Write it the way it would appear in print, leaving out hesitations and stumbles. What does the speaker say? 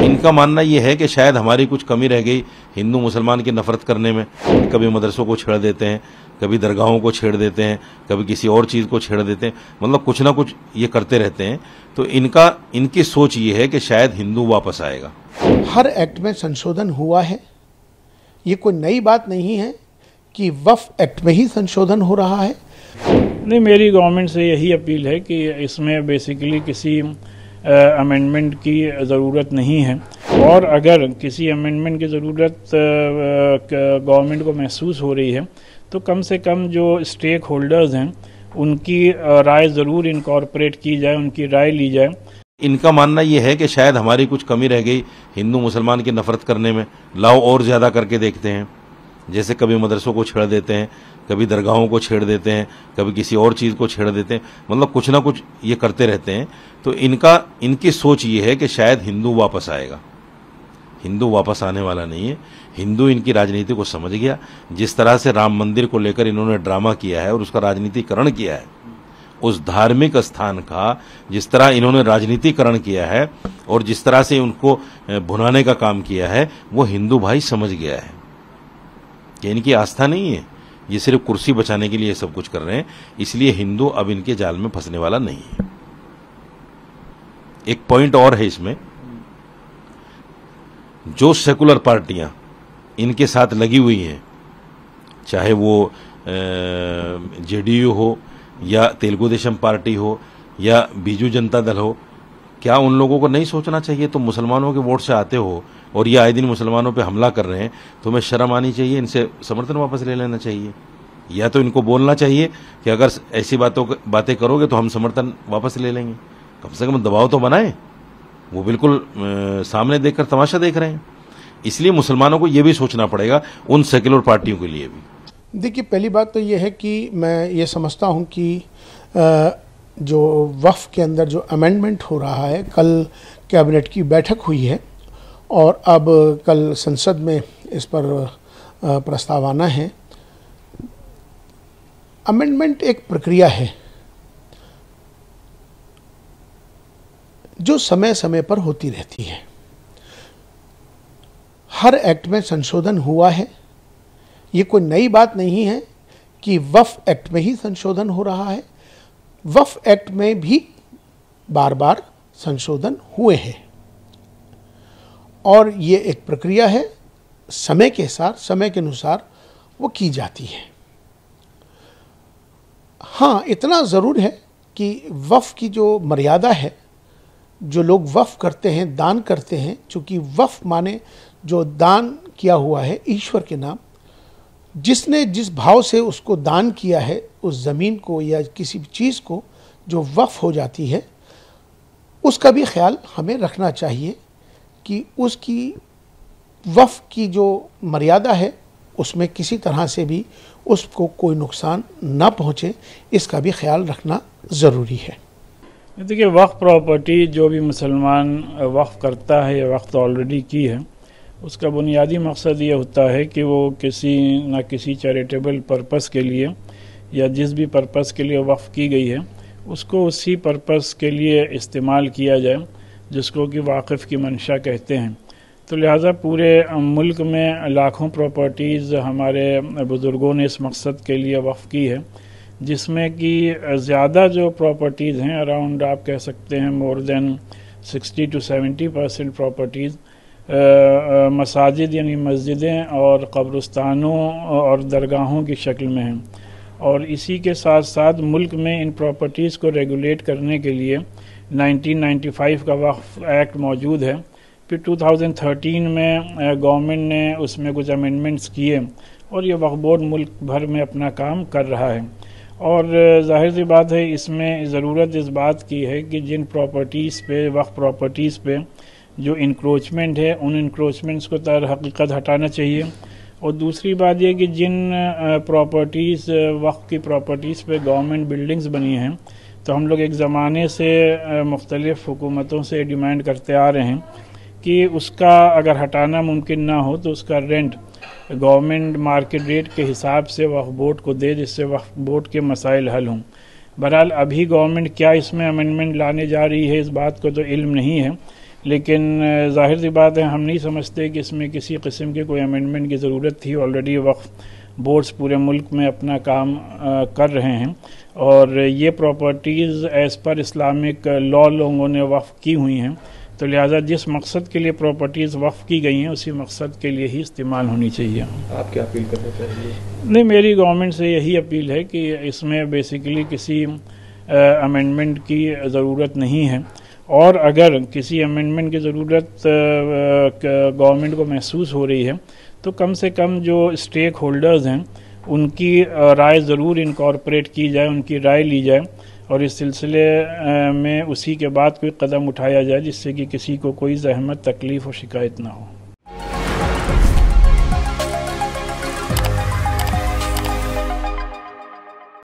इनका मानना ये है कि शायद हमारी कुछ कमी रह गई हिंदू मुसलमान की नफरत करने में। कभी मदरसों को छेड़ देते हैं, कभी दरगाहों को छेड़ देते हैं, कभी किसी और चीज़ को छेड़ देते हैं, मतलब कुछ ना कुछ ये करते रहते हैं। तो इनकी सोच ये है कि शायद हिंदू वापस आएगा। हर एक्ट में संशोधन हुआ है, ये कोई नई बात नहीं है कि वक्फ एक्ट में ही संशोधन हो रहा है। नहीं, मेरी गवर्नमेंट से यही अपील है कि इसमें बेसिकली किसी अमेंडमेंट की ज़रूरत नहीं है, और अगर किसी अमेंडमेंट की ज़रूरत गवर्नमेंट को महसूस हो रही है तो कम से कम जो स्टेक होल्डर्स हैं उनकी राय ज़रूर इनकॉर्पोरेट की जाए, उनकी राय ली जाए। इनका मानना यह है कि शायद हमारी कुछ कमी रह गई हिंदू मुसलमान की नफरत करने में, लाओ और ज़्यादा करके देखते हैं। जैसे कभी मदरसों को छेड़ देते हैं, कभी दरगाहों को छेड़ देते हैं, कभी किसी और चीज़ को छेड़ देते हैं, मतलब कुछ ना कुछ ये करते रहते हैं। तो इनकी सोच ये है कि शायद हिंदू वापस आएगा। हिंदू वापस आने वाला नहीं है। हिंदू इनकी राजनीति को समझ गया। जिस तरह से राम मंदिर को लेकर इन्होंने ड्रामा किया है और उसका राजनीतिकरण किया है, उस धार्मिक स्थान का जिस तरह इन्होंने राजनीतिकरण किया है और जिस तरह से उनको भुनाने का काम किया है, वो हिंदू भाई समझ गया है कि इनकी आस्था नहीं है, ये सिर्फ कुर्सी बचाने के लिए सब कुछ कर रहे हैं। इसलिए हिंदू अब इनके जाल में फंसने वाला नहीं है। एक पॉइंट और है इसमें, जो सेकुलर पार्टियां इनके साथ लगी हुई हैं, चाहे वो जेडीयू हो या तेलुगु देशम पार्टी हो या बीजू जनता दल हो, क्या उन लोगों को नहीं सोचना चाहिए? तुम मुसलमानों के वोट से आते हो और ये आए दिन मुसलमानों पे हमला कर रहे हैं, तुम्हें शर्म आनी चाहिए, इनसे समर्थन वापस ले लेना चाहिए। या तो इनको बोलना चाहिए कि अगर ऐसी बातें करोगे तो हम समर्थन वापस ले लेंगे। कम से कम दबाव तो बनाए। वो बिल्कुल सामने देखकर तमाशा देख रहे हैं। इसलिए मुसलमानों को ये भी सोचना पड़ेगा, उन सेक्युलर पार्टियों के लिए भी। देखिए, पहली बात तो ये है कि मैं ये समझता हूँ कि जो वक्फ के अंदर जो अमेंडमेंट हो रहा है, कल कैबिनेट की बैठक हुई है और अब कल संसद में इस पर प्रस्ताव आना है। अमेंडमेंट एक प्रक्रिया है जो समय समय पर होती रहती है। हर एक्ट में संशोधन हुआ है, ये कोई नई बात नहीं है कि वक्फ एक्ट में ही संशोधन हो रहा है। वक्फ एक्ट में भी बार बार संशोधन हुए हैं और ये एक प्रक्रिया है, समय के साथ, समय के अनुसार वो की जाती है। हाँ, इतना ज़रूर है कि वक्फ की जो मर्यादा है, जो लोग वक्फ करते हैं, दान करते हैं, चूँकि वक्फ माने जो दान किया हुआ है ईश्वर के नाम, जिसने जिस भाव से उसको दान किया है, उस ज़मीन को या किसी भी चीज़ को जो वक्फ हो जाती है, उसका भी ख्याल हमें रखना चाहिए कि उसकी वक्फ की जो मर्यादा है उसमें किसी तरह से भी उसको कोई नुकसान ना पहुँचे, इसका भी ख्याल रखना ज़रूरी है। देखिए, वक्फ प्रॉपर्टी जो भी मुसलमान वक्फ करता है या वक्फ ऑलरेडी की है, उसका बुनियादी मकसद ये होता है कि वो किसी न किसी चैरिटेबल पर्पस के लिए या जिस भी पर्पस के लिए वक्फ की गई है उसको उसी पर्पस के लिए इस्तेमाल किया जाए, जिसको कि वाक़िफ़ की मंशा कहते हैं। तो लिहाजा पूरे मुल्क में लाखों प्रॉपर्टीज़ हमारे बुज़ुर्गों ने इस मकसद के लिए वक्फ की है, जिसमें कि ज़्यादा जो प्रॉपर्टीज़ हैं, अराउंड आप कह सकते हैं मोर देन 60 to 70% प्रॉपर्टीज़ मसाजिद यानी मस्जिदें और कब्रिस्तानों और दरगाहों की शक्ल में हैं। और इसी के साथ साथ मुल्क में इन प्रॉपर्टीज़ को रेगुलेट करने के लिए 1995 का वक्फ एक्ट मौजूद है। फिर 2013 में गवर्नमेंट ने उसमें कुछ अमेंडमेंट्स किए और ये वक्फ बोर्ड मुल्क भर में अपना काम कर रहा है। और जाहिर सी बात है, इसमें ज़रूरत इस बात की है कि जिन प्रॉपर्टीज़ पे, वक्फ प्रॉपर्टीज़ पे जो इंक्रोचमेंट है, उन इंक्रोचमेंट्स को तर हकीकत हटाना चाहिए। और दूसरी बात यह कि जिन प्रॉपर्टीज़, वक्फ की प्रॉपर्टीज़ पे गवर्नमेंट बिल्डिंग्स बनी हैं, तो हम लोग एक ज़माने से मुख्तलिफ़ हुकूमतों से डिमांड करते आ रहे हैं कि उसका अगर हटाना मुमकिन ना हो तो उसका रेंट गवर्नमेंट मार्केट रेट के हिसाब से वक्फ बोर्ड को दे, जिससे वक्फ बोर्ड के मसाइल हल हों। बहरहाल अभी गवर्नमेंट क्या इसमें अमेंडमेंट लाने जा रही है, इस बात को तो इल्म नहीं है, लेकिन ज़ाहिर सी बात है हम नहीं समझते कि इसमें किसी किस्म की कोई अमेंडमेंट की ज़रूरत थी। ऑलरेडी वक्फ बोर्ड्स पूरे मुल्क में अपना काम कर रहे हैं और ये properties as per Islamic law लोगों ने वक्फ की हुई हैं, तो लिहाजा जिस मकसद के लिए प्रॉपर्टीज़ वक्फ की गई हैं उसी मकसद के लिए ही इस्तेमाल होनी चाहिए। आप क्या अपील करना चाहिए? नहीं, मेरी गवर्नमेंट से यही अपील है कि इसमें बेसिकली किसी अमेंडमेंट की ज़रूरत नहीं है, और अगर किसी अमेंडमेंट की ज़रूरत गवर्नमेंट को महसूस हो रही है तो कम से कम जो स्टेक होल्डर्स हैं उनकी राय ज़रूर इनकॉर्पोरेट की जाए, उनकी राय ली जाए और इस सिलसिले में उसी के बाद कोई कदम उठाया जाए जिससे कि किसी को कोई ज़हमत, तकलीफ़ और शिकायत ना हो।